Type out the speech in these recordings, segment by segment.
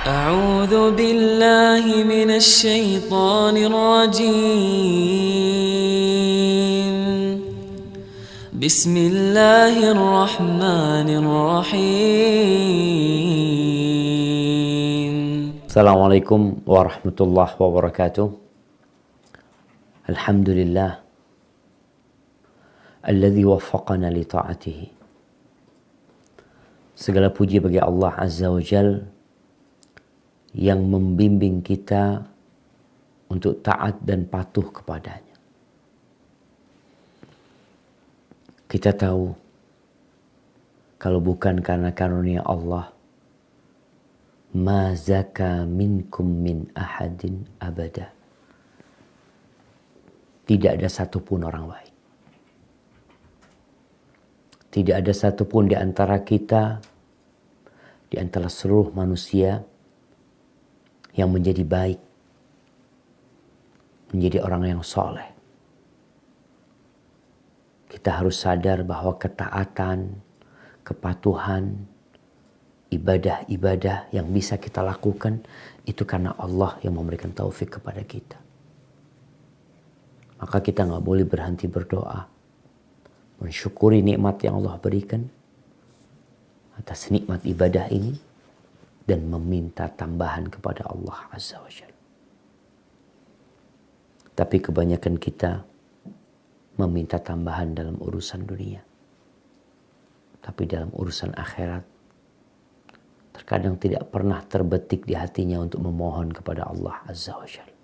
أعوذ بالله من الشيطان الرجيم. بسم الله الرحمن الرحيم. السلام عليكم ورحمة الله وبركاته. الحمد لله الذي وفقنا لطاعته. Segala puji bagi Allah Azza wa Jal yang membimbing kita untuk taat dan patuh kepadanya. Kita tahu kalau bukan karena karunia Allah, ma zaka minkum min ahadin abada. Tidak ada satupun orang baik. Tidak ada satupun di antara kita, di antara seluruh manusia yang menjadi baik, menjadi orang yang soleh. Kita harus sadar bahwa ketaatan, kepatuhan, ibadah-ibadah yang bisa kita lakukan itu karena Allah yang memberikan taufik kepada kita. Maka kita gak boleh berhenti berdoa, mensyukuri nikmat yang Allah berikan atas nikmat ibadah ini, dan meminta tambahan kepada Allah Azza wa Jalla. Tapi kebanyakan kita meminta tambahan dalam urusan dunia. Tapi dalam urusan akhirat, terkadang tidak pernah terbetik di hatinya untuk memohon kepada Allah Azza wa Jalla.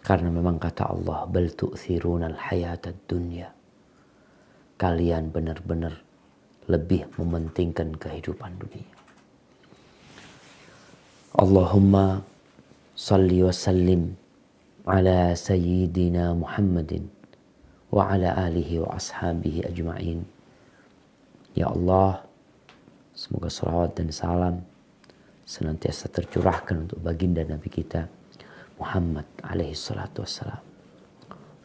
Karena memang kata Allah, bal tu'thirunal hayatad dunya. Kalian benar-benar lebih mementingkan kehidupan dunia. Allahumma salli wa sallim ala sayyidina Muhammadin wa ala alihi wa ashabihi ajma'in. Ya Allah, semoga salawat dan salam senantiasa tercurahkan untuk baginda Nabi kita Muhammad alaihi salatu wassalam,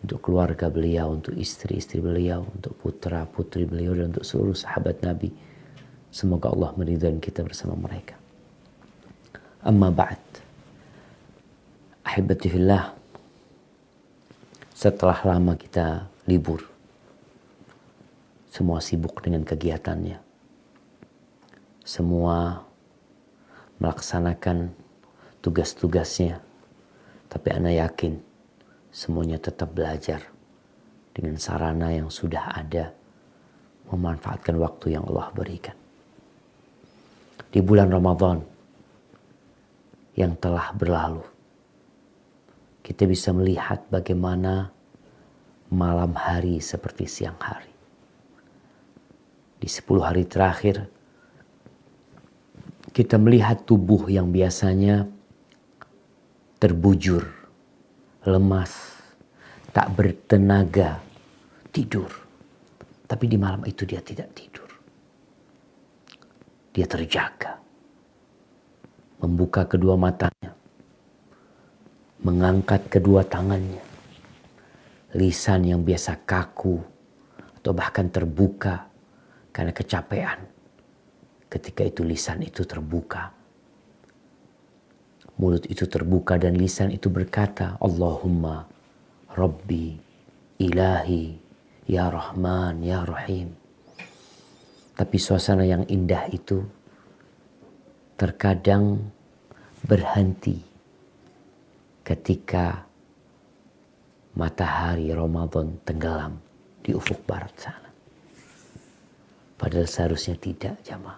untuk keluarga beliau, untuk istri-istri beliau, untuk putra-putri beliau, dan untuk seluruh sahabat Nabi. Semoga Allah meridhai kita bersama mereka. Amma ba'd. Ahibati fillah, setelah lama kita libur, semua sibuk dengan kegiatannya, semua melaksanakan tugas-tugasnya, tapi ana yakin semuanya tetap belajar dengan sarana yang sudah ada, memanfaatkan waktu yang Allah berikan. Di bulan Ramadan yang telah berlalu, kita bisa melihat bagaimana malam hari seperti siang hari. Di 10 hari terakhir, kita melihat tubuh yang biasanya terbujur, lemas, tak bertenaga, tidur. Tapi di malam itu dia tidak tidur. Dia terjaga. Membuka kedua matanya, mengangkat kedua tangannya. Lisan yang biasa kaku atau bahkan terbuka karena kecapean. Ketika itu lisan itu terbuka. Mulut itu terbuka dan lisan itu berkata, Allahumma Rabbi Ilahi Ya Rahman Ya Rahim. Tapi suasana yang indah itu terkadang berhenti ketika matahari Ramadan tenggelam di ufuk barat sana. Padahal seharusnya tidak, jamaah.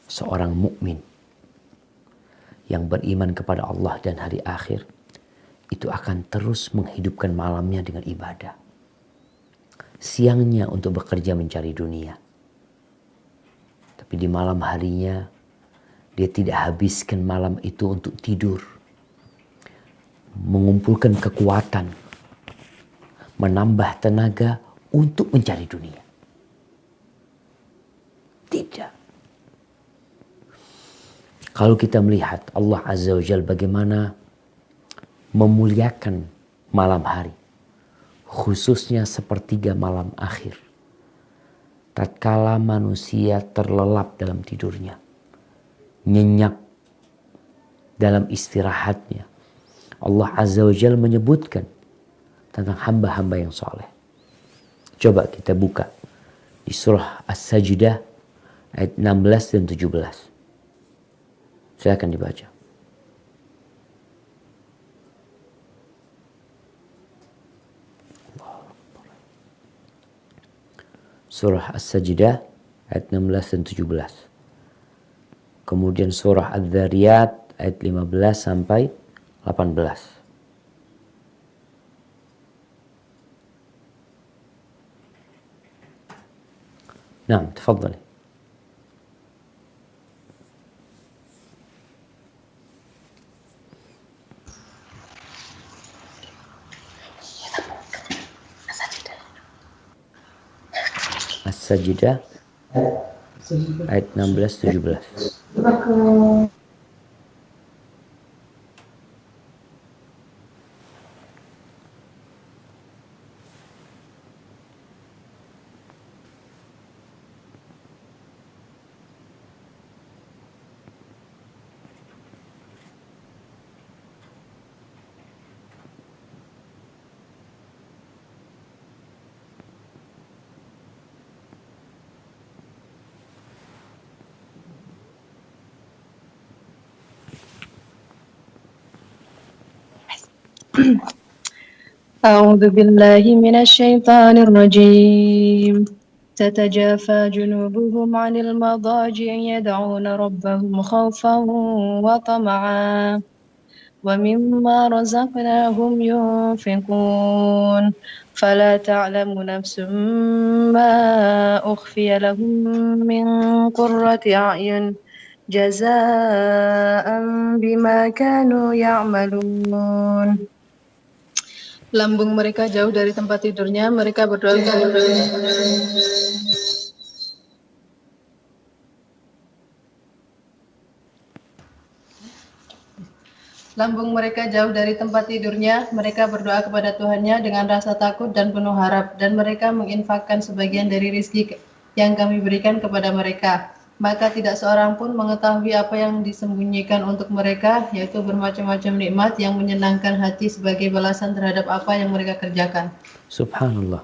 Seorang mukmin yang beriman kepada Allah dan hari akhir itu akan terus menghidupkan malamnya dengan ibadah. Siangnya untuk bekerja mencari dunia. Tapi di malam harinya dia tidak habiskan malam itu untuk tidur, mengumpulkan kekuatan, menambah tenaga untuk mencari dunia. Tidak. Kalau kita melihat Allah Azza wa Jalla bagaimana memuliakan malam hari, khususnya sepertiga malam akhir, tatkala manusia terlelap dalam tidurnya, nyenyak dalam istirahatnya. Allah Azza wa Jalla menyebutkan tentang hamba-hamba yang soleh. Coba kita buka di surah As-Sajdah ayat 16 dan 17. Silakan dibaca. Surah As-Sajdah ayat 16 dan 17. Kemudian surah Adz-Dzariyat ayat 15 sampai 18. نعم تفضلي. As-Sajdah ayat 16-17. أعوذ بالله من الشيطان الرجيم تتجافى جنوبهم عن المضاجع يدعون ربهم خوفا وطمعا ومما رزقناهم ينفقون فلا تعلم نفس ما أخفي لهم من قرة أعين جزاء بما كانوا يعملون. Lambung mereka jauh dari tempat tidurnya, mereka berdoa Lambung mereka jauh dari tempat tidurnya, mereka berdoa kepada Tuhannya dengan rasa takut dan penuh harap, dan mereka menginfakkan sebagian dari rizki yang kami berikan kepada mereka. Maka tidak seorang pun mengetahui apa yang disembunyikan untuk mereka, yaitu bermacam-macam nikmat yang menyenangkan hati sebagai balasan terhadap apa yang mereka kerjakan. Subhanallah.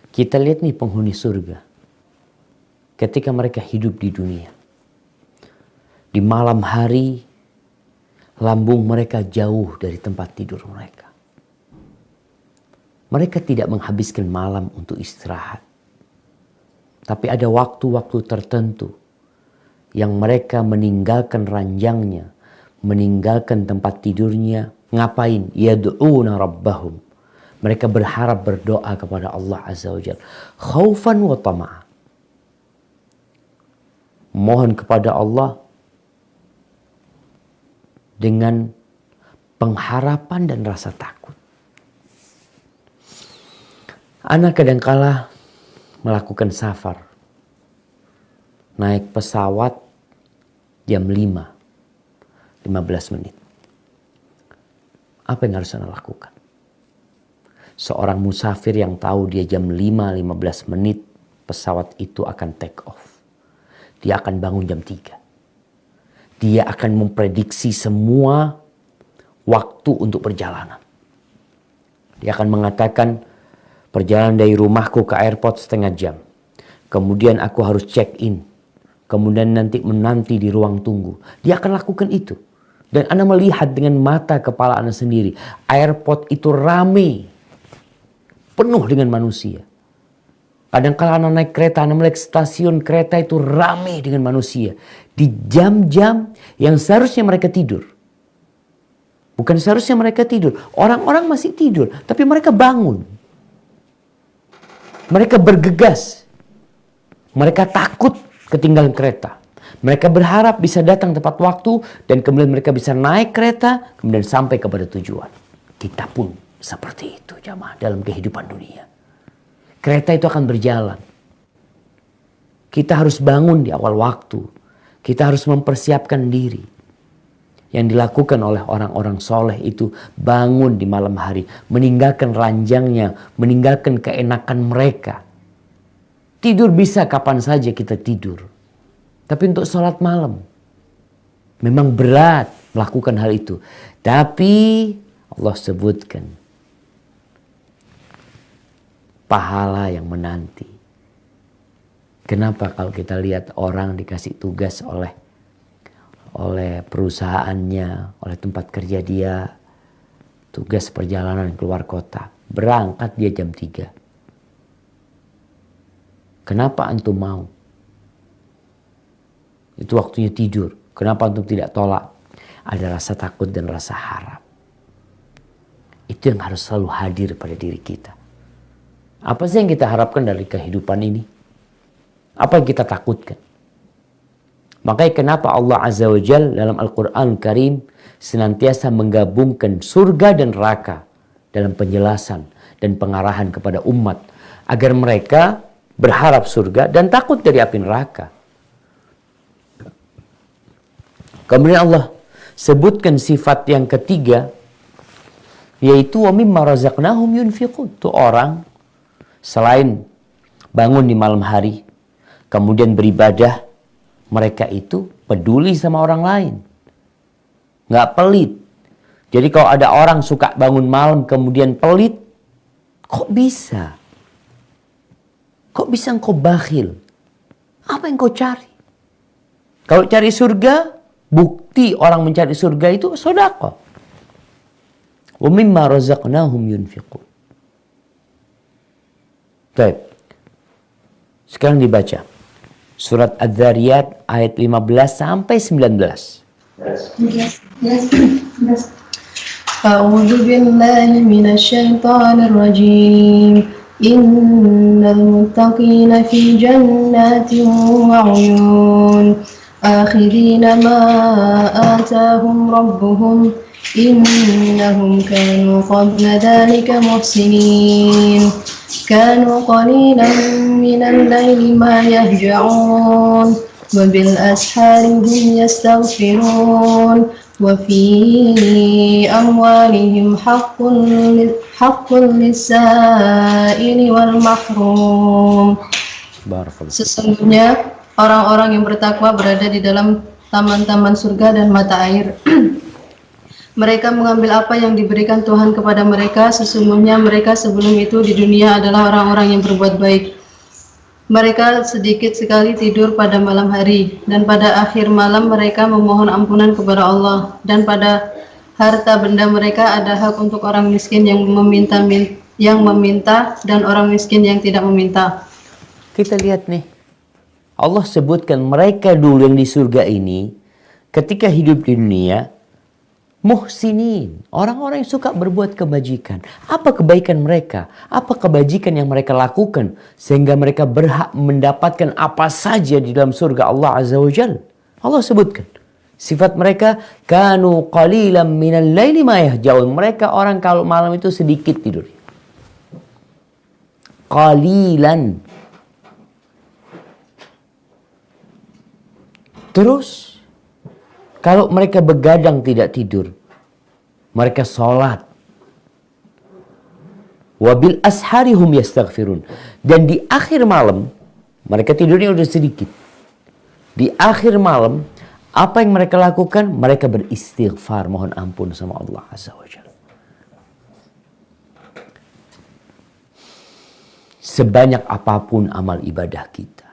Kita lihat nih penghuni surga. Ketika mereka hidup di dunia. Di malam hari, lambung mereka jauh dari tempat tidur mereka. Mereka tidak menghabiskan malam untuk istirahat. Tapi ada waktu-waktu tertentu yang mereka meninggalkan ranjangnya, meninggalkan tempat tidurnya. Ngapain? Yad'una rabbahum. Mereka berharap berdoa kepada Allah Azza wa Jalla. Khaufan wa tama'a. Mohon kepada Allah dengan pengharapan dan rasa takut. Anak kadangkala melakukan safar. Naik pesawat jam 5, 15 menit. Apa yang harus Anda lakukan? Seorang musafir yang tahu dia jam 5, 15 menit pesawat itu akan take off. Dia akan bangun jam 3. Dia akan memprediksi semua waktu untuk perjalanan. Dia akan mengatakan, perjalanan dari rumahku ke airport setengah jam. Kemudian aku harus check in. Kemudian nanti menanti di ruang tunggu. Dia akan lakukan itu. Dan Anda melihat dengan mata kepala Anda sendiri. Airport itu ramai. Penuh dengan manusia. Kadang-kala Anda naik kereta, Anda melihat stasiun kereta itu ramai dengan manusia. Di jam-jam yang seharusnya mereka tidur. Bukan seharusnya mereka tidur. Orang-orang masih tidur. Tapi mereka bangun. Mereka bergegas. Mereka takut ketinggalan kereta. Mereka berharap bisa datang tepat waktu. Dan kemudian mereka bisa naik kereta. Kemudian sampai kepada tujuan. Kita pun seperti itu jamaah dalam kehidupan dunia. Kereta itu akan berjalan. Kita harus bangun di awal waktu. Kita harus mempersiapkan diri. Yang dilakukan oleh orang-orang soleh itu bangun di malam hari. Meninggalkan ranjangnya. Meninggalkan keenakan mereka. Tidur bisa kapan saja kita tidur. Tapi untuk sholat malam, memang berat melakukan hal itu. Tapi Allah sebutkan pahala yang menanti. Kenapa kalau kita lihat orang dikasih tugas oleh perusahaannya, oleh tempat kerja dia, tugas perjalanan keluar kota, berangkat dia jam 3. Kenapa antum mau? Itu waktunya tidur. Kenapa antum tidak tolak? Ada rasa takut dan rasa harap. Itu yang harus selalu hadir pada diri kita. Apa sih yang kita harapkan dari kehidupan ini? Apa yang kita takutkan? Makanya kenapa Allah Azza wa Jal dalam Al-Quran Karim senantiasa menggabungkan surga dan neraka dalam penjelasan dan pengarahan kepada umat. Agar mereka berharap surga dan takut dari api neraka. Kemudian Allah sebutkan sifat yang ketiga, yaitu wa mimma razaqnahum yunfiqun. Itu orang selain bangun di malam hari, kemudian beribadah, mereka itu peduli sama orang lain. Nggak pelit. Jadi kalau ada orang suka bangun malam kemudian pelit, kok bisa? Kok bisa engkau bakhil? Apa yang kau cari? Kalau cari surga, bukti orang mencari surga itu sedekah. Wa mimma razaqnahum yunfiqun. Baik. Sekarang dibaca. Surat Adz-Dzariyat ayat 15 sampai 19. A'udzu billahi minasyaitonir rajim. Innal muttaqina fi jannatin wa 'uyun. Akhirina ma atahum rabbuhum. Innahum kanu qabla dhalika muhsinin. Kanu qalilan minal laili ma yahja'un. Wa bil ashari hum yastaghfirun. Wa fi amwalihim haqqun lis-sa'ili wal mahrum. Sesungguhnya orang-orang yang bertakwa berada di dalam taman-taman surga dan mata air. Mereka mengambil apa yang diberikan Tuhan kepada mereka. Sesungguhnya mereka sebelum itu di dunia adalah orang-orang yang berbuat baik. Mereka sedikit sekali tidur pada malam hari, dan pada akhir malam mereka memohon ampunan kepada Allah. Dan pada harta benda mereka ada hak untuk orang miskin yang meminta dan orang miskin yang tidak meminta. Kita lihat nih, Allah sebutkan mereka dulu yang di surga ini, ketika hidup di dunia, muhsinin, orang-orang yang suka berbuat kebajikan. Apa kebaikan mereka? Apa kebajikan yang mereka lakukan sehingga mereka berhak mendapatkan apa saja di dalam surga Allah Azza wa Jalla? Allah sebutkan sifat mereka, kanu qalilan minal laili ma yahjaun. Mereka orang kalau malam itu sedikit tidur. Qalilan. Terus kalau mereka begadang tidak tidur, mereka sholat. Wabil ashari hum yastaghfirun. Dan di akhir malam, mereka tidurnya udah sedikit. Di akhir malam, apa yang mereka lakukan? Mereka beristighfar, mohon ampun sama Allah Azza wa Jalla. Sebanyak apapun amal ibadah kita,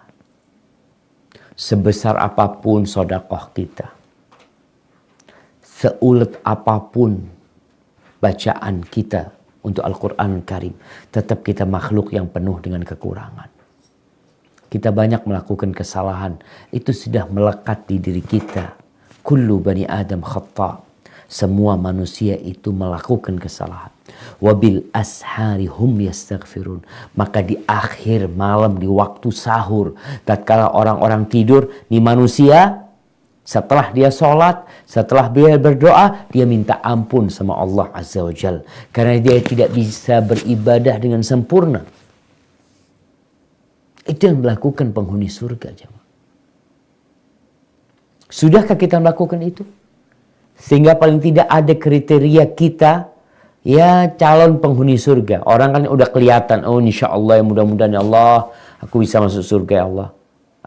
sebesar apapun sedekah kita, seulet apapun bacaan kita untuk Al-Quran Karim, tetap kita makhluk yang penuh dengan kekurangan. Kita banyak melakukan kesalahan. Itu sudah melekat di diri kita. Kullu bani Adam khata'. Semua manusia itu melakukan kesalahan. Wabil ashari hum yastaghfirun. Maka di akhir malam, di waktu sahur, tatkala orang-orang tidur, nih manusia, setelah dia sholat, setelah dia berdoa, dia minta ampun sama Allah Azza wa Jal. Karena dia tidak bisa beribadah dengan sempurna. Itu yang dilakukan penghuni surga. Sudahkah kita melakukan itu? Sehingga paling tidak ada kriteria kita, ya calon penghuni surga. Orang kan udah kelihatan, oh insya Allah ya mudah-mudahan ya Allah, aku bisa masuk surga ya Allah.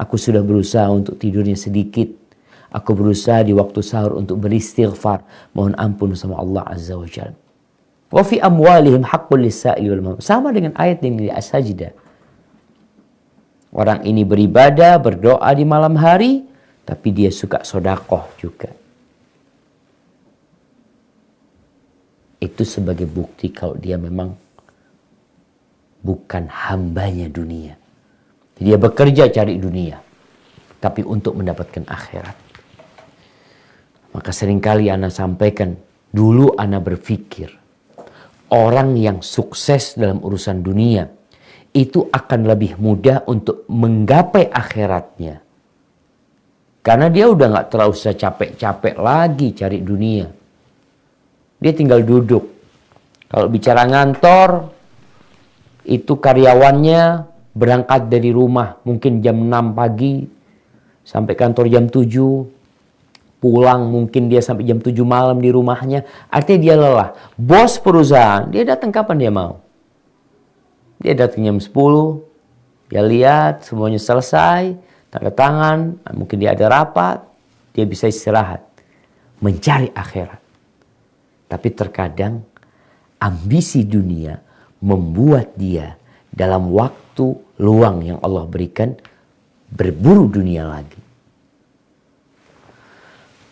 Aku sudah berusaha untuk tidurnya sedikit. Aku berusaha di waktu sahur untuk beristighfar, mohon ampun sama Allah Azza wa Jalla. Wa fi amwalihim haqqul lis-sa'ili wal mahrum. Sama dengan ayat yang di As-Sajdah. Orang ini beribadah, berdoa di malam hari, tapi dia suka sedekah juga. Itu sebagai bukti kalau dia memang bukan hambanya dunia. Dia bekerja cari dunia, tapi untuk mendapatkan akhirat. Maka seringkali ana sampaikan, dulu ana berpikir, orang yang sukses dalam urusan dunia, itu akan lebih mudah untuk menggapai akhiratnya. Karena dia udah gak terlalu usah capek-capek lagi cari dunia. Dia tinggal duduk. Kalau bicara ngantor, itu karyawannya berangkat dari rumah mungkin jam 6 pagi sampai kantor jam 7. Pulang mungkin dia sampai jam 7 malam di rumahnya. Artinya dia lelah. Bos perusahaan, dia datang kapan dia mau. Dia datang jam 10. Dia lihat semuanya selesai. Tanda tangan. Mungkin dia ada rapat. Dia bisa istirahat. Mencari akhirat. Tapi terkadang ambisi dunia membuat dia dalam waktu luang yang Allah berikan berburu dunia lagi.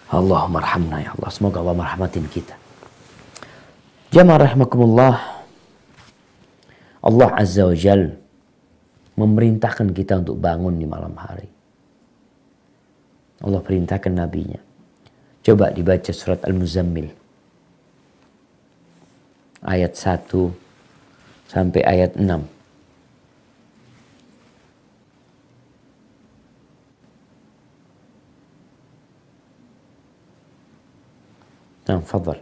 Allahumma arhamna ya Allah. Semoga Allah merahmatin kita. Jamaah rahimakumullah. Allah Azza wa Jal memerintahkan kita untuk bangun di malam hari. Allah perintahkan nabinya. Coba dibaca surat Al-Muzammil. Ayat 1 sampai ayat 6. تفضل.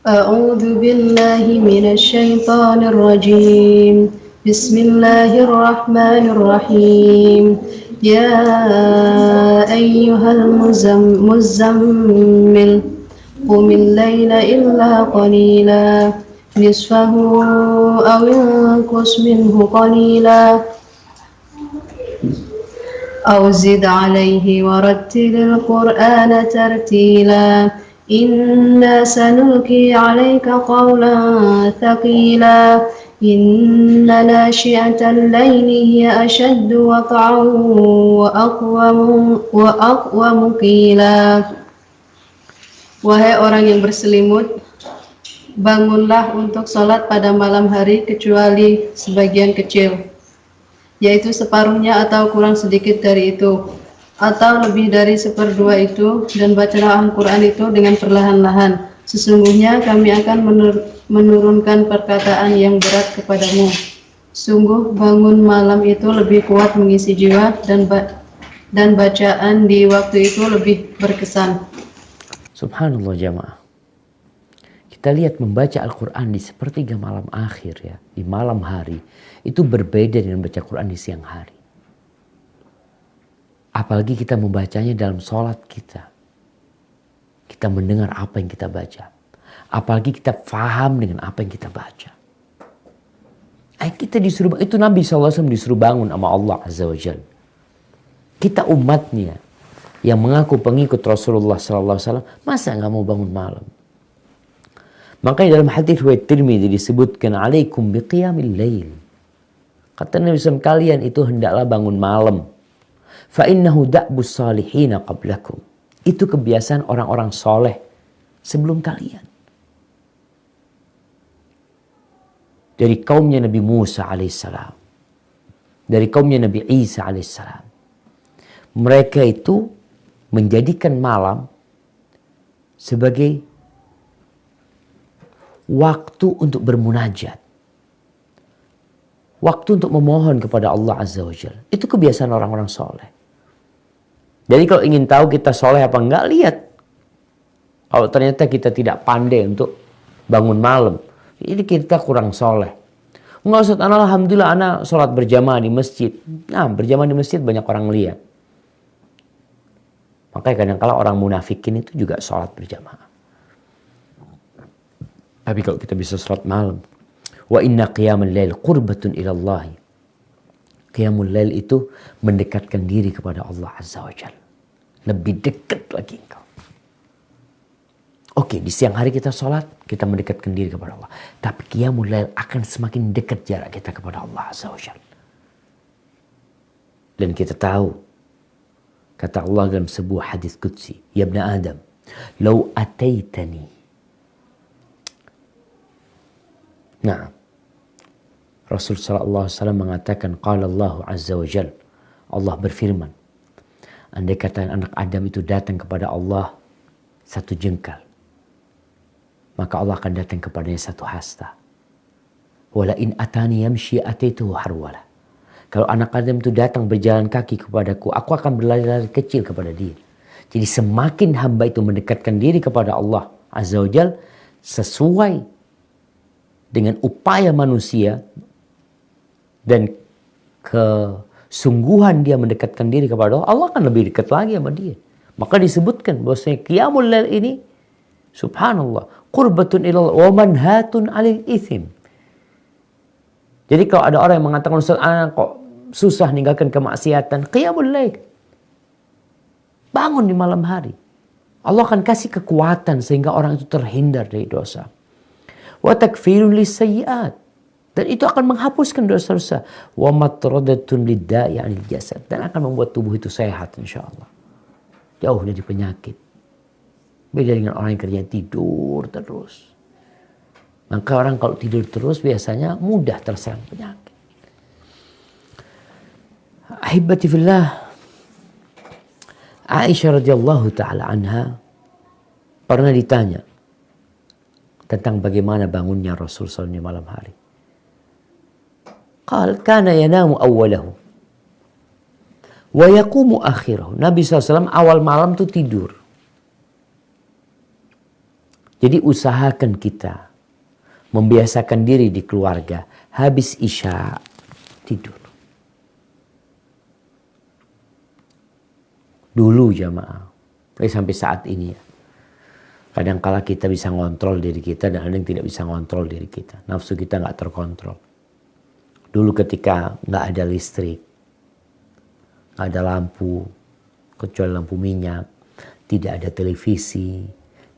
أعوذ بالله من الشيطان الرجيم. بسم الله الرحمن الرحيم. يا أيها المزمل قم الليل إلا قليلا نصفه أو انقص منه قليلا أو زد عليه ورتل القرآن ترتيلا إنا سنلقي عليك قولا ثقيلا إن ناشئة الليل هي أشد وقعا وأقوم قيلا. Wahai orang yang berselimut, bangunlah untuk sholat pada malam hari kecuali sebagian kecil, yaitu separuhnya atau kurang sedikit dari itu, atau lebih dari 1/2 itu, dan bacalah Al-Quran itu dengan perlahan-lahan. Sesungguhnya kami akan menurunkan perkataan yang berat kepadamu. Sungguh bangun malam itu lebih kuat mengisi jiwa, dan bacaan di waktu itu lebih berkesan. Subhanallah jamaah. Kita lihat membaca Al-Quran di sepertiga malam akhir ya, di malam hari, itu berbeda dengan baca Quran di siang hari. Apalagi kita membacanya dalam sholat kita. Kita mendengar apa yang kita baca. Apalagi kita faham dengan apa yang kita baca. Kita disuruh, itu Nabi SAW disuruh bangun sama Allah Azza wa Jalla. Kita umatnya yang mengaku pengikut Rasulullah SAW, masa nggak mau bangun malam? Makanya dalam hadis riwayat Tirmidzi disebutkan alaikum biqiyamil lail. Kata Nabi SAW, kalian itu hendaklah bangun malam. Fa innahu da'bus salihina qablakum. Itu kebiasaan orang-orang soleh sebelum kalian. Dari kaumnya Nabi Musa alaihissalam, dari kaumnya Nabi Isa alaihissalam. Mereka itu menjadikan malam sebagai waktu untuk bermunajat. Waktu untuk memohon kepada Allah Azza wa Jalla. Itu kebiasaan orang-orang soleh. Jadi kalau ingin tahu kita soleh apa enggak, lihat. Kalau ternyata kita tidak pandai untuk bangun malam, ini kita kurang soleh. Enggak Ustaz, alhamdulillah ana sholat berjamaah di masjid. Nah, berjamaah di masjid banyak orang lihat. Makanya kadang-kala orang munafikin itu juga sholat berjamaah. Tapi kalau kita bisa sholat malam. Wa inna qiyamal lail qurbatun ilallahi. Qiyamul Lail itu mendekatkan diri kepada Allah Azza wa Jalla. Lebih dekat lagi engkau. Oke, di siang hari kita sholat, kita mendekatkan diri kepada Allah. Tapi Qiyamul Lail akan semakin dekat jarak kita kepada Allah Azza wa Jalla. Dan kita tahu, kata Allah dalam sebuah hadis qudsi, Ya ibn Adam, Lau ataitani. Nah, Rasul sallallahu alaihi wasallam mengatakan, Qala Allah Azza wa Jalla, Allah berfirman, andai kata anak Adam itu datang kepada Allah satu jengkal, maka Allah akan datang kepadanya satu hasta. Wala in atani yamshi ataituhu harwala. Kalau anak Adam itu datang berjalan kaki kepadaku, aku akan berlari-lari kecil kepada dia. Jadi semakin hamba itu mendekatkan diri kepada Allah Azza wa Jal, sesuai dengan upaya manusia dan kesungguhan dia mendekatkan diri kepada Allah, Allah akan lebih dekat lagi sama dia. Maka disebutkan bahwasanya Qiyamul Lail ini, subhanallah, qurbatun ilallah wa manhatun 'alil itsm. Jadi kalau ada orang yang mengatakan, Ustaz, kok susah ninggalkan kemaksiatan, Qiyamul Lail. Bangun di malam hari. Allah akan kasih kekuatan sehingga orang itu terhindar dari dosa. Wa takfirun lisayyi'at. Dan itu akan menghapuskan dosa-dosa. Wa matradatun lidda'i 'anil jasad. Dan akan membuat tubuh itu sehat insyaallah. Jauh dari penyakit. Beda dengan orang yang kerjanya tidur terus. Maka orang kalau tidur terus biasanya mudah terserang penyakit. Ahibati fillah, Aisyah radhiyallahu taala anha pernah ditanya tentang bagaimana bangunnya Rasul sallallahu alaihi wasallam malam hari. Qal kana yanamu awwalahu wa yaqumu akhirahu. Nabi SAW awal malam tuh tidur. Jadi usahakan kita membiasakan diri di keluarga habis isya tidur. Dulu jamaah, sampai saat ini ya. Kadangkala kita bisa ngontrol diri kita dan ada yang tidak bisa ngontrol diri kita. Nafsu kita nggak terkontrol. Dulu ketika nggak ada listrik, nggak ada lampu, kecuali lampu minyak, tidak ada televisi,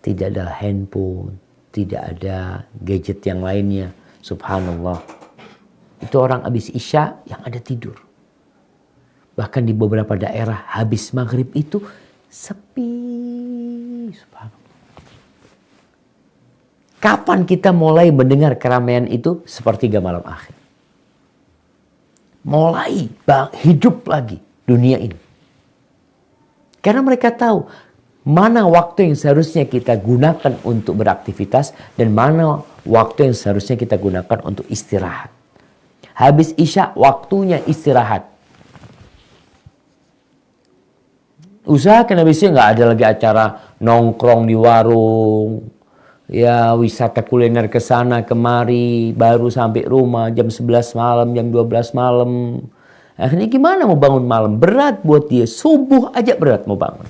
tidak ada handphone, tidak ada gadget yang lainnya. Subhanallah. Itu orang habis isya yang ada tidur. Bahkan di beberapa daerah habis maghrib itu sepi. Subhanallah. Kapan kita mulai mendengar keramaian itu? Sepertiga malam akhir. Mulai hidup lagi dunia ini. Karena mereka tahu mana waktu yang seharusnya kita gunakan untuk beraktivitas dan mana waktu yang seharusnya kita gunakan untuk istirahat. Habis isya waktunya istirahat. Usahakan habisnya nggak ada lagi acara nongkrong di warung, ya wisata kuliner ke sana kemari, baru sampai rumah jam 11 malam, jam 12 malam. Akhirnya gimana mau bangun malam? Berat buat dia. Subuh aja berat mau bangun.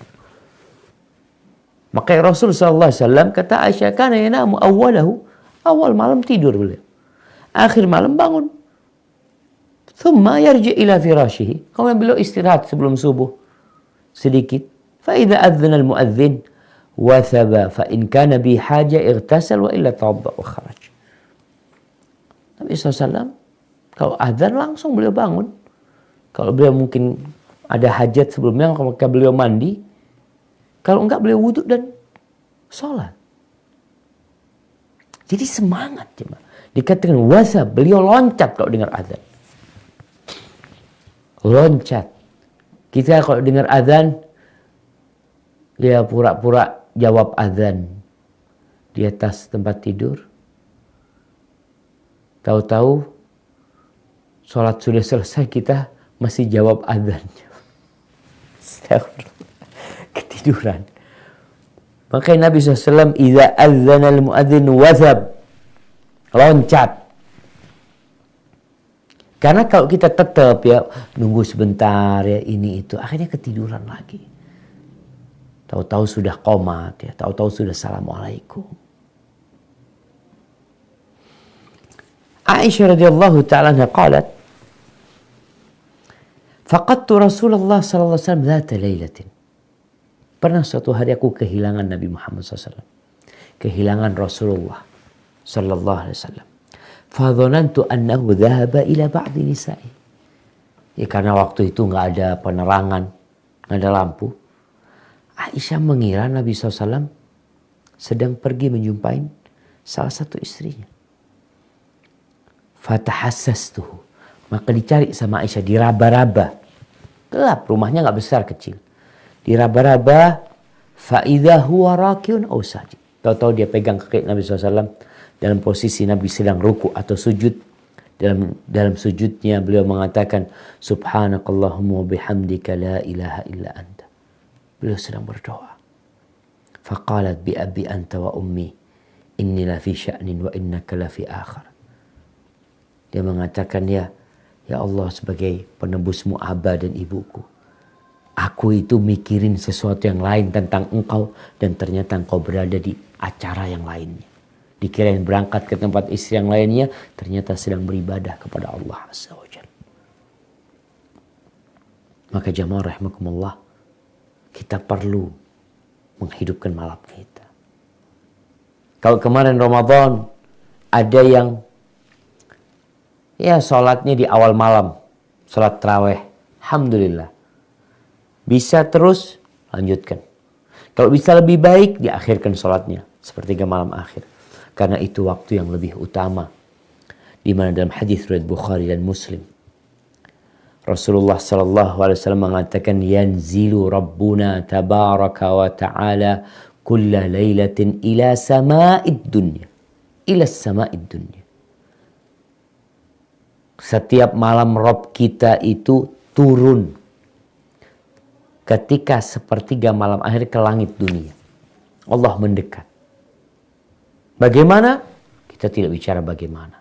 Maka Rasul sallallahu alaihi wasallam kata Aisyah, kana yanamu awwalahu, awal malam tidur beliau. Akhir malam bangun. Thumma yarji ila firashihi. Kemudian beliau istirahat sebelum subuh sedikit. Fa idza adzana al-muadzin wathaba fa in kana bi haja ightasal wa illa tawadda wa kharaj. Nabi SAW kalau azan langsung beliau bangun. Kalau beliau mungkin ada hajat sebelumnya, maka beliau mandi. Kalau enggak beliau wudhu dan sholat. Jadi semangat. Dikatakan wasa, beliau loncat kalau dengar azan. Loncat. Kita kalau dengar azan, ya pura-pura jawab azan di atas tempat tidur. Tahu-tahu sholat sudah selesai, kita masih jawab azannya. Ketiduran. Makanya Nabi SAW, "Idza adzana al-muadzin wazab." Loncat. Karena kalau kita tetap ya nunggu sebentar ya ini itu, akhirnya ketiduran lagi. Tahu-tahu sudah qomat ya, tahu-tahu sudah assalamualaikum. Aisyah radhiyallahu ta'ala anha qalat, Faqadtu Rasulullah sallallahu alaihi wasallam dzata lailatin. Pernah suatu hari aku kehilangan Nabi Muhammad SAW. Kehilangan Rasulullah sallallahu alaihi wasallam. Fadhanantu annahu dhahaba ila ba'di nisa'i. Ya karena waktu itu nggak ada penerangan, nggak ada lampu. Aisyah mengira Nabi SAW sedang pergi menjumpai salah satu istrinya. Fatahassastuhu. Maka dicari sama Aisyah, diraba-raba. Gelap, rumahnya nggak besar, kecil. Diraba-raba, fa'idha huwa rakiun aw sajid. Tahu-tahu dia pegang kaki Nabi SAW dalam posisi Nabi sedang ruku atau sujud. Dalam sujudnya beliau mengatakan, Subhanakallahumma bihamdika la ilaha illa anta. Beliau sedang berdoa. Faqalat bi abi anta wa ummi inni la fi sya'nin wa innaka la fi akhar. Dia mengatakan, ya Allah, sebagai penebusmu Aba dan ibuku, aku itu mikirin sesuatu yang lain tentang engkau, dan ternyata engkau berada di acara yang lainnya. Dikirain berangkat ke tempat istri yang lainnya, ternyata sedang beribadah kepada Allah Azza wa Jalla. Maka jamaah rahimakumullah, kita perlu menghidupkan malam kita. Kalau kemarin Ramadan ada yang sholatnya di awal malam, sholat tarawih, alhamdulillah. Bisa terus, lanjutkan. Kalau bisa lebih baik, diakhirkan sholatnya sepertiga malam akhir. Karena itu waktu yang lebih utama. Di mana dalam hadis riwayat Bukhari dan Muslim, Rasulullah sallallahu alaihi wasallam mengatakan, yanzilu Rabbuna tabaraka wa ta'ala kulla lailatin ila sama'id dunya. Ila sama'id dunya. Setiap malam Rabb kita itu turun ketika sepertiga malam akhir ke langit dunia. Allah mendekat. Bagaimana? Kita tidak bicara bagaimana.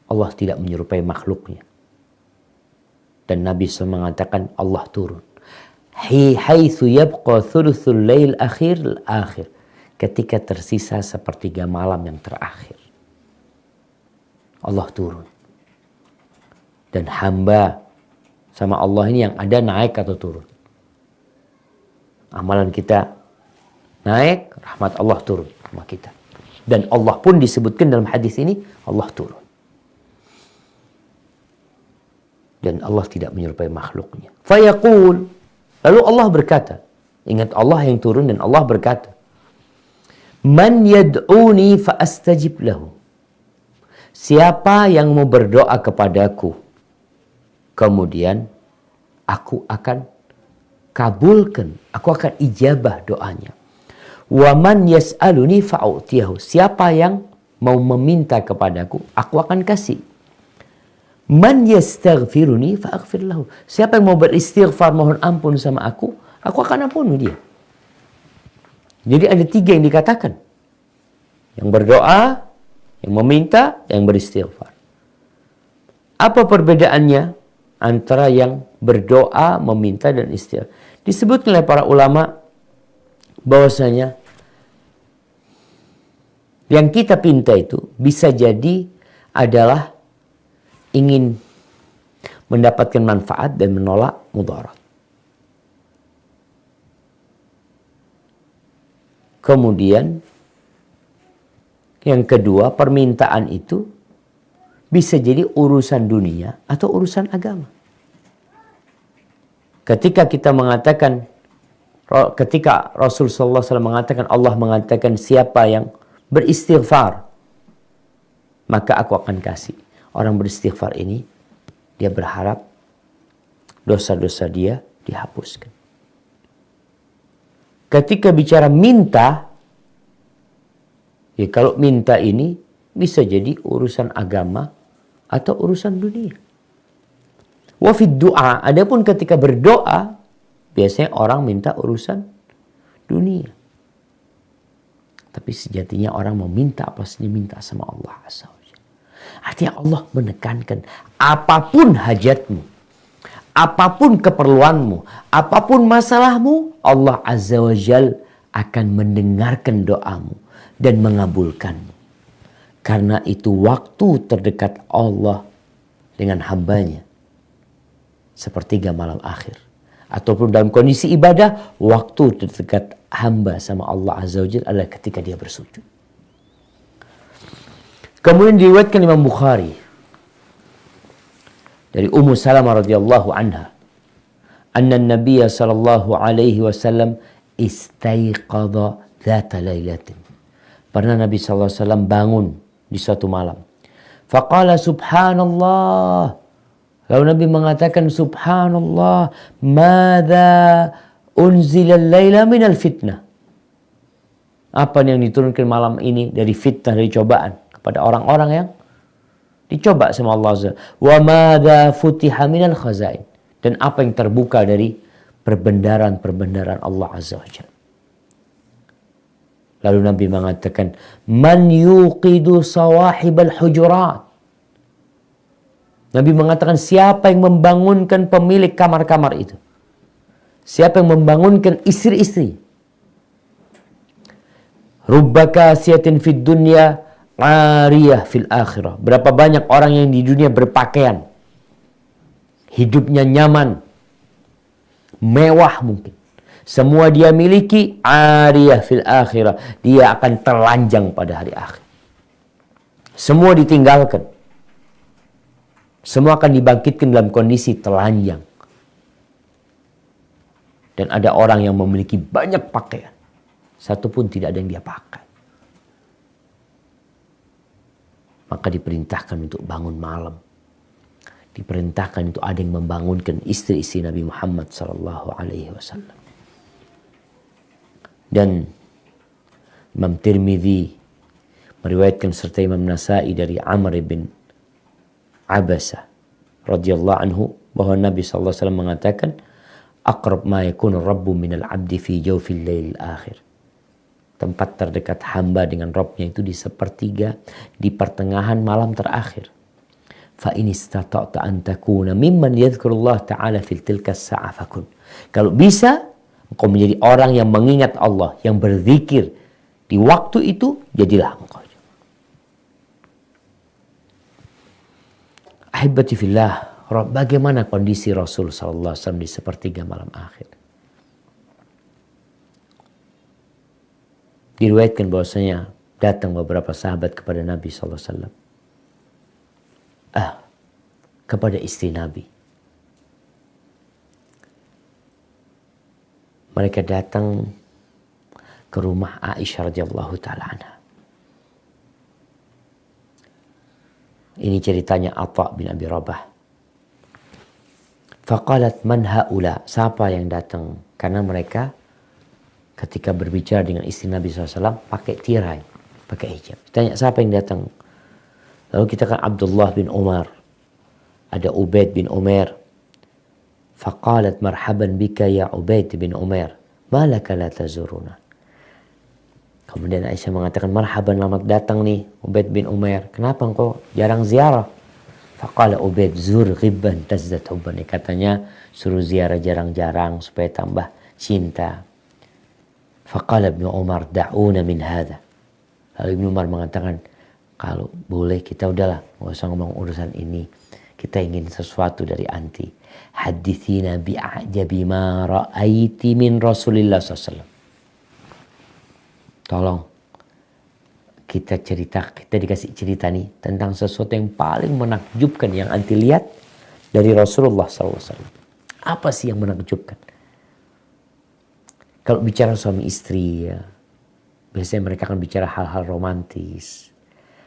Allah tidak menyerupai makhluknya. Dan Nabi SAW mengatakan Allah turun. Haitsu yabqa thuluthul lail akhir. Ketika tersisa sepertiga malam yang terakhir. Allah turun. Dan hamba sama Allah ini yang ada naik atau turun. Amalan kita naik, rahmat Allah turun sama kita. Dan Allah pun disebutkan dalam hadis ini, Allah turun. Dan Allah tidak menyerupai makhluknya. Fayaqul, lalu Allah berkata, ingat Allah yang turun dan Allah berkata, Man yad'uni fa astajib lahu. Siapa yang mau berdoa kepadaku, kemudian aku akan kabulkan, aku akan ijabah doanya. Wa man yas'aluni fa'utiyahu. Siapa yang mau meminta kepadaku, aku akan kasih. Man yastaghfiruni fa'aghfir lahu. Siapa yang mau beristighfar, mohon ampun sama aku akan ampuni dia. Jadi ada 3 yang dikatakan. Yang berdoa, yang meminta, yang beristighfar. Apa perbedaannya antara yang berdoa, meminta, dan istighfar? Disebutkan oleh para ulama bahwasanya yang kita pinta itu bisa jadi adalah ingin mendapatkan manfaat dan menolak mudarat. Kemudian yang kedua, permintaan itu bisa jadi urusan dunia atau urusan agama. Ketika kita mengatakan, ketika Rasul sallallahu alaihi wasallam mengatakan, Allah mengatakan siapa yang beristighfar, maka aku akan kasih. Orang beristighfar ini, dia berharap dosa-dosa dia dihapuskan. Ketika bicara minta, ya kalau minta ini bisa jadi urusan agama atau urusan dunia. Wa fid du'a, adapun ketika berdoa, biasanya orang minta urusan dunia. Tapi sejatinya orang mau minta apa saja, minta sama Allah Azza wa Jalla. Artinya Allah menekankan apapun hajatmu, apapun keperluanmu, apapun masalahmu, Allah Azza wa Jalla akan mendengarkan doamu dan mengabulkanmu. Karena itu waktu terdekat Allah dengan hambanya sepertiga malam akhir. Ataupun dalam kondisi ibadah, waktu terdekat hamba sama Allah Azza wa Jalla adalah ketika dia bersujud. Kemudian diriwayatkan Imam Bukhari dari Ummu Salamah radhiyallahu anha, anna Nabiy sallallahu alaihi wasallam istaiqadha dzata lailatin. Pernah Nabi sallallahu alaihi wasallam bangun di suatu malam. Faqala subhanallah. Lalu Nabi mengatakan subhanallah, madza unzila al-laila minal fitnah. Apa yang diturunkan malam ini dari fitnah, dari cobaan kepada orang-orang yang dicoba sama Allah Azza. Wa madza futiha minal khazain. Dan apa yang terbuka dari perbendaharaan-perbendaharaan Allah Azza wa Jalla. Lalu Nabi mengatakan, man yuqidu sawahibal hujurat. Nabi mengatakan, siapa yang membangunkan pemilik kamar-kamar itu? Siapa yang membangunkan istri-istri? Rubba kasiyatin fid dunya ariyah fil akhirah. Berapa banyak orang yang di dunia berpakaian, hidupnya nyaman, mewah mungkin. Semua dia miliki, ariyah fil akhirah. Dia akan telanjang pada hari akhir. Semua ditinggalkan. Semua akan dibangkitkan dalam kondisi telanjang. Dan ada orang yang memiliki banyak pakaian. Satu pun tidak ada yang dia pakai. Maka diperintahkan untuk bangun malam. Diperintahkan untuk ada yang membangunkan istri-istri Nabi Muhammad SAW. Dan Imam Tirmidzi meriwayatkan serta Imam Nasa'i dari Amr bin Abasa radhiyallahu anhu bahwa Nabi SAW mengatakan, aqrab ma yakunu rabbu minal abdi fi jawfil lail akhir. Tempat terdekat hamba dengan Rabbnya itu di sepertiga, di pertengahan malam terakhir. Fa in istata'ta an takuna mimman yadhkurullah ta'ala fil tilka as-sa'a fakun. Kalau bisa engkau menjadi orang yang mengingat Allah, yang berzikir di waktu itu, jadilah engkau. Ahibati fillah, bagaimana kondisi Rasul sallallahu alaihi wasallam di sepertiga malam akhir? Diriwayatkan bahwasanya datang beberapa sahabat kepada Nabi sallallahu alaihi wasallam. Kepada istri Nabi. Mereka datang ke rumah Aisyah radhiyallahu taala anha. Ini ceritanya Atha bin Abi Rabah. Faqalat man haula, siapa yang datang? Karena mereka ketika berbicara dengan istri Nabi SAW pakai tirai, pakai hijab. Tanya siapa yang datang? Lalu kita kan Abdullah bin Umar, ada Ubaid bin Umar. Faqalat marhaban bika ya Ubaid bin Umar, malaka la tazuruna. Kemudian Aisyah mengatakan, marhaban, selamat datang nih Ubaid bin Umar. Kenapa engkau jarang ziarah? Faqala Ubaid, zur ghibban tazdad hubban. Katanya suruh ziarah jarang-jarang supaya tambah cinta. Faqala Ibnu Umar, da'una min hadha. Lalu Ibnu Umar mengatakan, kalau boleh kita udahlah, nggak usah ngomong urusan ini. Kita ingin sesuatu dari anti. Hadithina bi'ajabi ma ra'aiti min Rasulillah SAW. Tolong kita dikasih cerita nih tentang sesuatu yang paling menakjubkan yang anti lihat dari Rasulullah SAW. Apa sih yang menakjubkan? Kalau bicara suami istri ya, biasanya mereka akan bicara hal-hal romantis,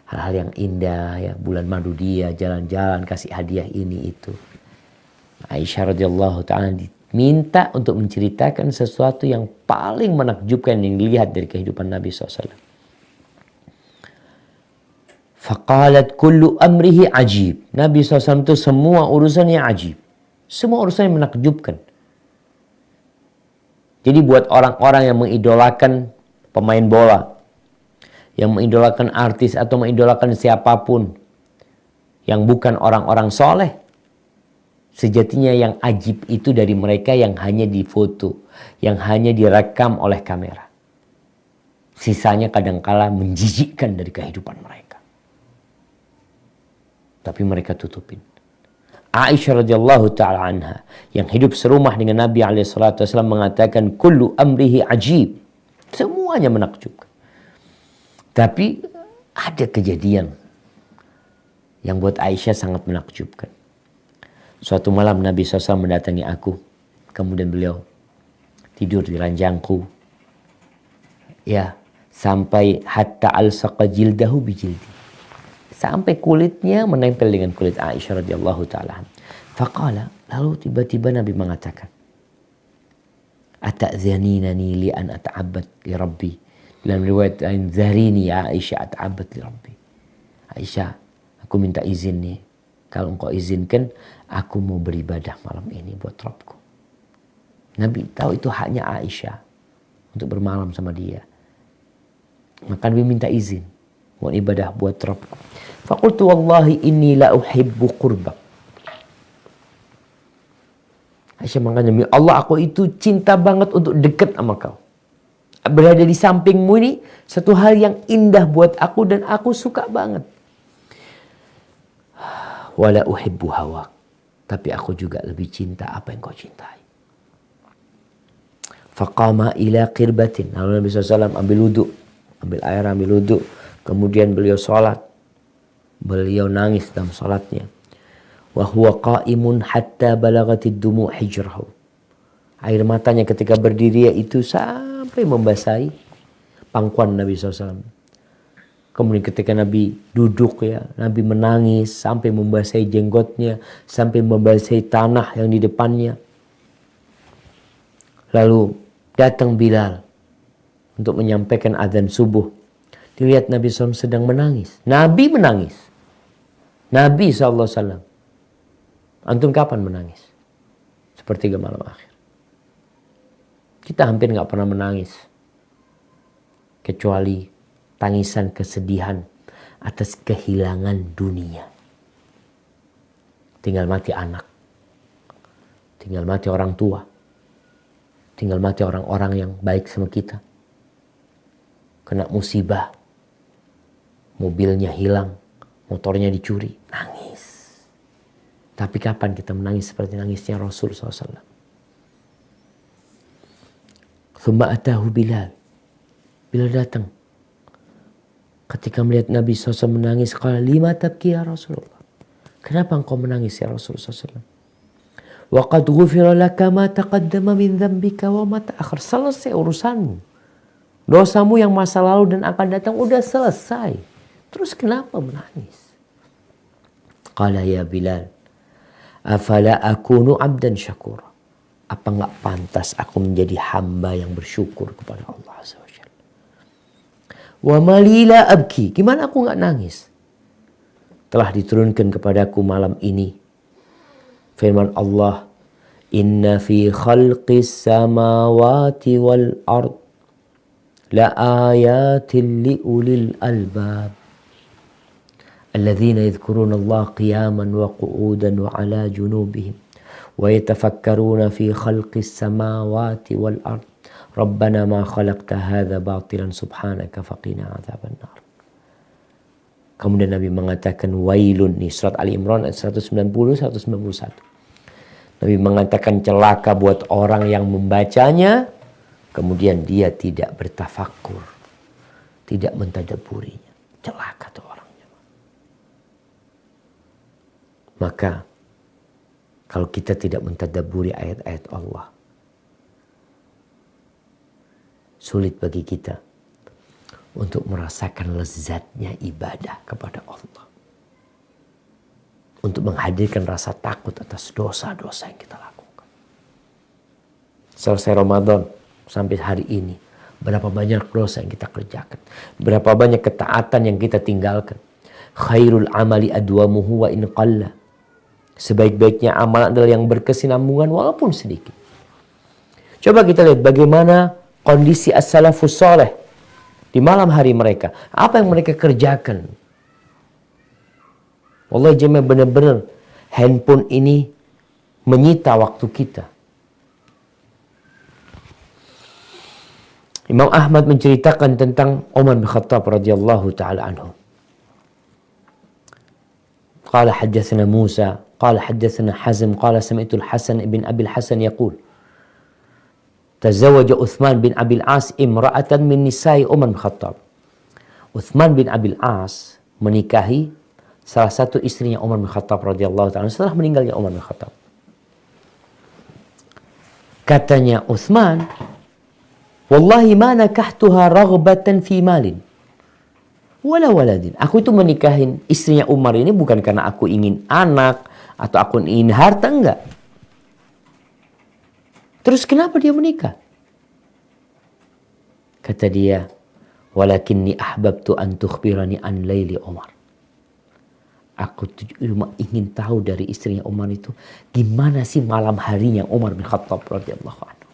hal-hal yang indah ya, bulan madu dia, jalan-jalan, kasih hadiah ini itu. Aisyah radhiyallahu ta'ala minta untuk menceritakan sesuatu yang paling menakjubkan yang dilihat dari kehidupan Nabi SAW. Faqalat kullu amrihi ajib. Nabi SAW itu semua urusannya ajib. Semua urusannya menakjubkan. Jadi buat orang-orang yang mengidolakan pemain bola, yang mengidolakan artis atau mengidolakan siapapun yang bukan orang-orang soleh, sejatinya yang ajib itu dari mereka yang hanya difoto, yang hanya direkam oleh kamera. Sisanya kadangkala menjijikkan dari kehidupan mereka. Tapi mereka tutupin. Aisyah radhiyallahu taala anha yang hidup serumah dengan Nabi alaihi salatu wasallam mengatakan kullu amrihi ajib. Semuanya menakjubkan. Tapi ada kejadian yang buat Aisyah sangat menakjubkan. Suatu malam Nabi SAW mendatangi aku. Kemudian beliau tidur di ranjangku. Ya, sampai hatta alsaqa jildahu bijildi. Sampai kulitnya menempel dengan kulit Aisyah radhiyallahu taala. Faqala, lalu tiba-tiba Nabi mengatakan, "Ata'dhaninani li an ata'abbad li Rabbi." Dalam riwayat lain, "Dharini ya Aisyah ata'abbad li Rabbi." Aisyah, aku minta izin nih. Kalau engkau izinkan, aku mau beribadah malam ini buat Rabbku. Nabi tahu itu haknya Aisyah untuk bermalam sama dia. Maka Nabi minta izin mau ibadah buat Rabbku. Faqultu wallahi inni la uhibbu qurbak. Aisyah mengatakan, demi Allah aku itu cinta banget untuk dekat sama kau. Berada di sampingmu ini satu hal yang indah buat aku dan aku suka banget. Wala uhibbu hawak. Tapi aku juga lebih cinta apa yang kau cintai. Faqama ila qirbatin. Lalu Nabi SAW ambil wudu. Ambil air, ambil wudu. Kemudian beliau sholat. Beliau nangis dalam sholatnya. Wa huwa qa'imun hatta balagatid dumu' hijrahu. Air matanya ketika berdiri itu sampai membasahi pangkuan Nabi SAW. Kemudian ketika Nabi duduk ya, Nabi menangis sampai membasahi jenggotnya, sampai membasahi tanah yang di depannya. Lalu datang Bilal untuk menyampaikan azan subuh. Dilihat Nabi SAW sedang menangis. Nabi menangis. Nabi SAW. Antum kapan menangis? Sepertiga malam akhir. Kita hampir gak pernah menangis. Kecuali tangisan kesedihan atas kehilangan dunia. Tinggal mati anak. Tinggal mati orang tua. Tinggal mati orang-orang yang baik sama kita. Kena musibah. Mobilnya hilang. Motornya dicuri. Nangis. Tapi kapan kita menangis seperti nangisnya Rasul SAW? Thumma atahu Bilal. Bilal datang. Ketika melihat Nabi SAW menangis, qala lima tabki ya Rasulullah. Kenapa engkau menangis ya Rasulullah SAW? Wa qad ghufira laka ma taqaddama min dzambika wa ma ta'akhkhar. Selesai urusanmu. Dosamu yang masa lalu dan akan datang udah selesai. Terus kenapa menangis? Qala ya Bilal, afala akunu abdan syakura. Apa enggak pantas aku menjadi hamba yang bersyukur kepada Allah Azza wa Jalla? Wa malila abki. Gimana aku enggak nangis? Telah diturunkan kepadaku malam ini firman Allah, inna fi khalqis samawati wal ard la ayatin li ulil albab alladzina yadhkuruna Allah qiyaman wa qu'udan wa ala junubihim wa yatafakkaruna fi khalqis samawati wal ard rabbana ma khalaqta hadza batilan subhanaka faqina adzaban nar. Kemudian Nabi mengatakan wailun, nih surat Ali Imran ayat 190 191. Nabi mengatakan celaka buat orang yang membacanya kemudian dia tidak bertafakur, tidak mentadabburinya. Celaka tuh orangnya. Maka kalau kita tidak mentadabburi ayat-ayat Allah, sulit bagi kita untuk merasakan lezatnya ibadah kepada Allah. Untuk menghadirkan rasa takut atas dosa-dosa yang kita lakukan. Selesai Ramadan sampai hari ini, berapa banyak dosa yang kita kerjakan. Berapa banyak ketaatan yang kita tinggalkan. Khairul amali adwamuhu wa in qalla. Sebaik-baiknya amal adalah yang berkesinambungan walaupun sedikit. Coba kita lihat bagaimana kondisi as-salafus saleh di malam hari mereka. Apa yang mereka kerjakan? Wallahi jemaah, benar-benar handphone ini menyita waktu kita. Imam Ahmad menceritakan tentang Umar bin Khattab radhiyallahu taala anhu. Qala haddatsana Musa, qala haddatsana Hazm, qala sami'tu al-Hasan bin Abi al-Hasan yaqul tazawwaja Uthman bin Abi al-As imra'atan min nisa'i Umar bin Khattab. Uthman bin Abi al-As menikahi salah satu istrinya Umar bin Khattab radhiyallahu ta'ala setelah meninggalnya Umar bin Khattab. Katanya Uthman, wallahi ma nakahtuha raghbatan fi malin wala waladin. Aku itu menikahin istrinya Umar ini bukan karena aku ingin anak atau aku ingin harta, enggak. Terus kenapa dia menikah? Kata dia, walakinni ahbabtu an tukhbirani an laili Umar. Aku cuma ingin tahu dari istrinya Umar itu gimana sih malam harinya Umar bin Khattab radhiyallahu anhu.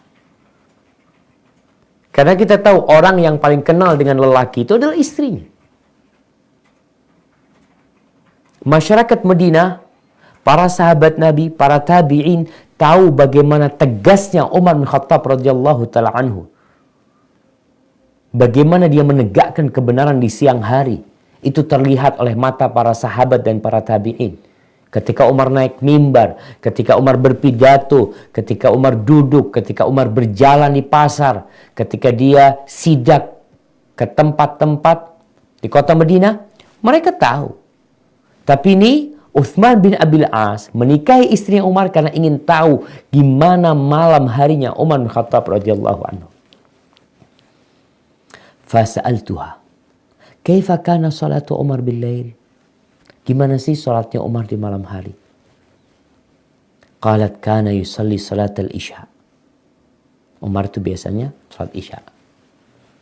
Karena kita tahu orang yang paling kenal dengan lelaki itu adalah istrinya. Masyarakat Madinah, para sahabat Nabi, para tabi'in tahu bagaimana tegasnya Umar bin Khattab radhiyallahu taala anhu. Bagaimana dia menegakkan kebenaran di siang hari. Itu terlihat oleh mata para sahabat dan para tabi'in. Ketika Umar naik mimbar, ketika Umar berpidato, ketika Umar duduk, ketika Umar berjalan di pasar, ketika dia sidak ke tempat-tempat di kota Madinah, mereka tahu. Tapi ini Uthman bin Abi al-As menikahi istrinya Umar karena ingin tahu gimana malam harinya Umar bin Khattab radhiyallahu anhu. Fasa'altuha, kaifa kana salatu Umar bil lail? Gimana sih salatnya Umar di malam hari? Qalat kana yusalli salat al-isya. Umar itu biasanya salat isya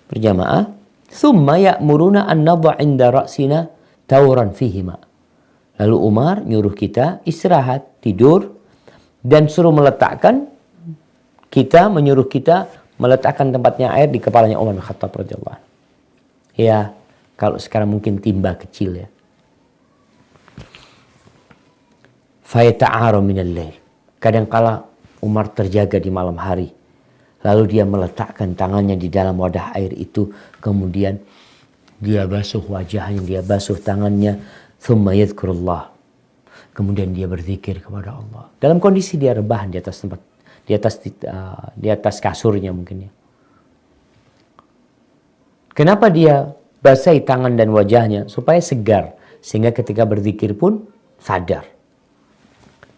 berjamaah. Thumma ya'muruna an nadha 'inda ra'sina tawran fihi ma. Lalu Umar nyuruh kita istirahat, tidur, dan menyuruh kita meletakkan tempatnya air di kepalanya Umar bin Khattab radhiyallahu anhu. Ya, kalau sekarang mungkin timba kecil ya. Fayata'aru minal lail. Kadangkala Umar terjaga di malam hari. Lalu dia meletakkan tangannya di dalam wadah air itu. Kemudian dia basuh wajahnya, dia basuh tangannya. Thumma yadhkurullah. Kemudian dia berzikir kepada Allah. Dalam kondisi dia rebahan di atas tempat, di atas kasurnya mungkin ya. Kenapa dia basahi tangan dan wajahnya? Supaya segar. Sehingga ketika berzikir pun sadar.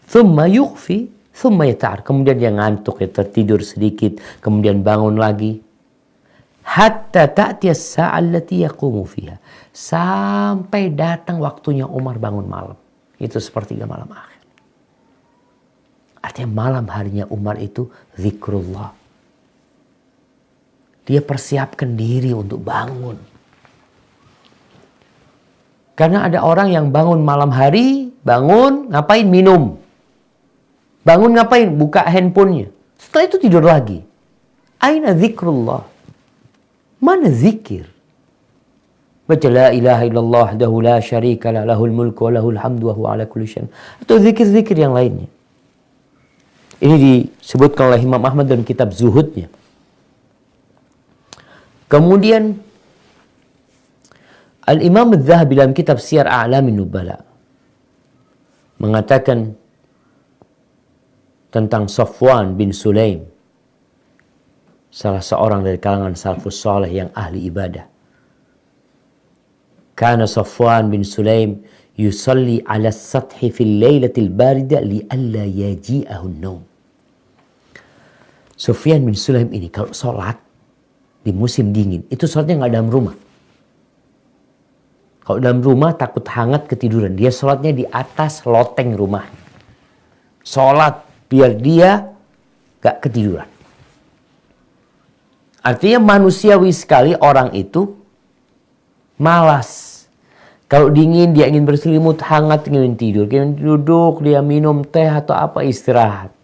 Thumma yukhfi, thumma yata'ar. Kemudian dia ngantuk, ya tertidur sedikit. Kemudian bangun lagi. Hatta ta'tiyas sa'allati yaqumu fiha. Sampai datang waktunya Umar bangun malam. Itu sepertiga malam akhir. Artinya malam harinya Umar itu zikrullah. Dia persiapkan diri untuk bangun. Karena ada orang yang bangun malam hari, bangun ngapain? Minum. Bangun ngapain? Buka handphonenya. Setelah itu tidur lagi. Aina zikrullah? Mana zikir? Baca la ilaha illallah wahdahu la syarika lah, lahul mulku wa lahul hamdu wa huwa ala kulli syai'in. Atau zikir-zikir yang lainnya. Ini disebutkan oleh Imam Ahmad dalam kitab Zuhudnya. Kemudian Al-Imam Adz-Dzahabi dalam kitab Siyar A'lamin Nubala mengatakan tentang Safwan bin Sulaim, salah seorang dari kalangan salafus saleh yang ahli ibadah. Kana Safwan bin Sulaim yusalli ala as-sathi fil lailatil barida li alla yaji'ahu an-naum. Sufyan bin Sulaim ini kalau sholat di musim dingin, itu sholatnya nggak dalam rumah. Kalau dalam rumah takut hangat ketiduran. Dia sholatnya di atas loteng rumah. Sholat biar dia gak ketiduran. Artinya manusiawi sekali orang itu malas. Kalau dingin dia ingin berselimut, hangat ingin tidur. Ingin duduk, dia minum teh atau apa, istirahat.